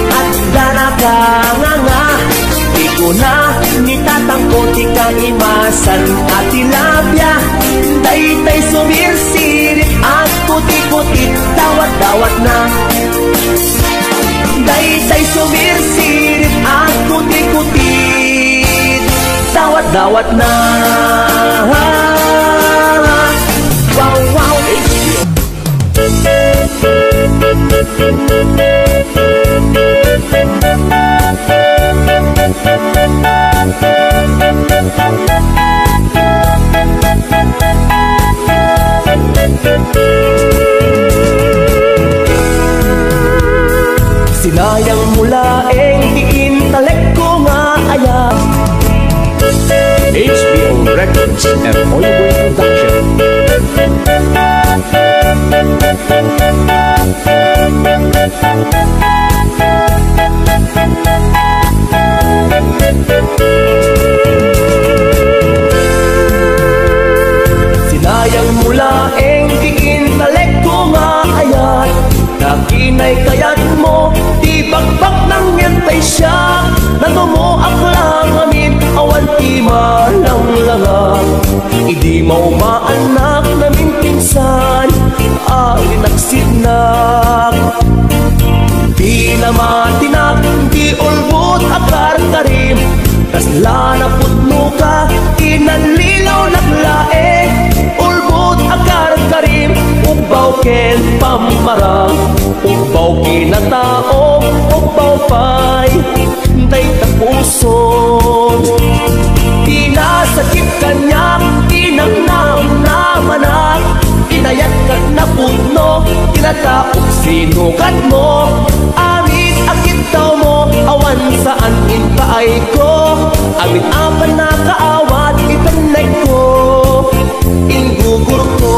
adda nakanganga di ko na nitatangko ti kangimasan at tilapia daytay sumirsirit at puti-putit dawat-dawat na daytay sumirsirit at puti-putit dawat-dawat na. Sinayang mula intelek ko nga ayan. HBO Records and Hollywood Production. Sinayang mula intelek ko nga ayan. Nakinay kayat mo di bagbag nang yantay siya natumo aklang amin awan ti malang langang idi maumaanak namin pinsan alinaksidnak di namatinak di ulbut akar karim tas lanaput muka inanlilaw naglae ulbut akar karim ubaw ken pamarang ubaw kinatao ubaw pay day tapuson tinasakit kanyak tinangnam namanak inayat kat na putno tinataok sinukat mo amit akit daw mo awan saan inpaay ko amit apan na kaawat itanay ko ingugur ko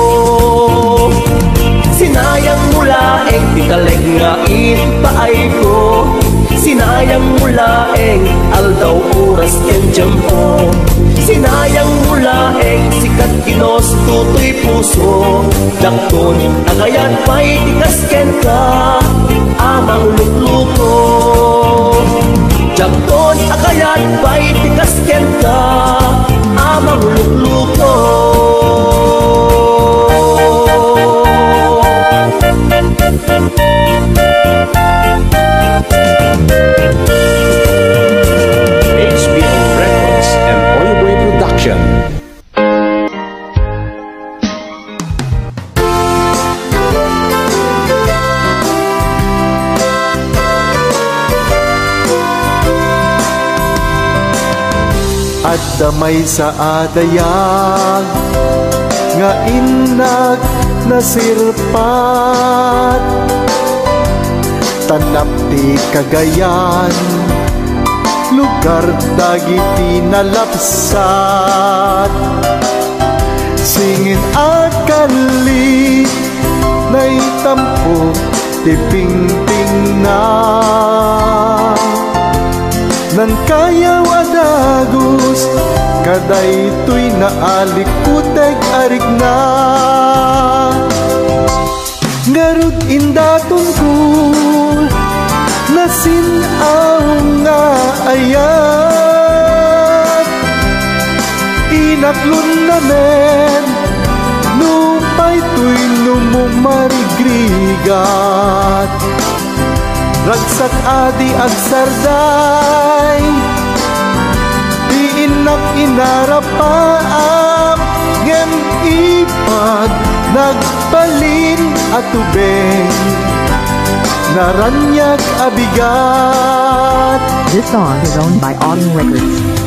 sinayang mula titaleg nga ipaay ko sinayang mula aldaw oras ken tiyempo sinayang mula sikat kinos tutoy puso dakton nagayan pa'y tikas ken ka amang lukluko dakton agayan pa'y tikas ken ka amang lukluko. HBO Records. at damay sa adayag nga inag nasirpat tanap ti Cagayan lugar dagiti nalapsat singin akali naitampo ti pingping na nan kayaw adagus kaday tuy naalikuteg arig na ngarud indatun ko nasinaw nga ayat inaklon namen nupay tuy numumarigrigat ragsak adi agsarday di inak inarapaam ngem ipag nagbalin at tubeng naranyag abigat. This song is owned by Autumn Records.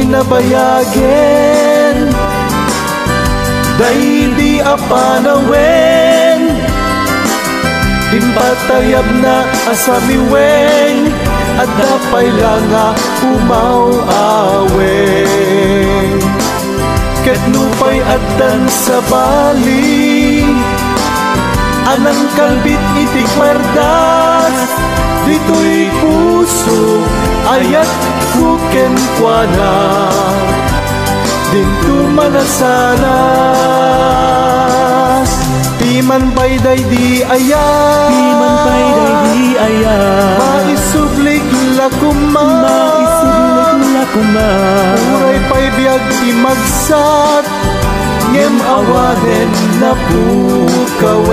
Nabayagin day di apanawen impatayab na asamiweng at dapay lang nga umaw-aweng ket nupay addan sa bali anang kalbit itik mardas dito'y puso ayat kuken kuana dintu manasanas timan payday di ayat maisublig lakuman uray pay biag imagsat ngem awanen na pukawen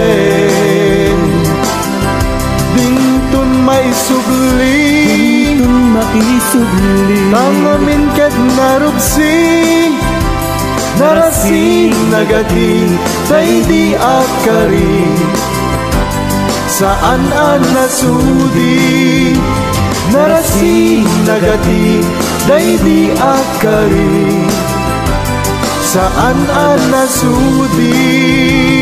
dingtun maisublig tangamin ket narubsing narasing nagating day di akari saan an nasudi narasing nagating day di akari saan an nasudi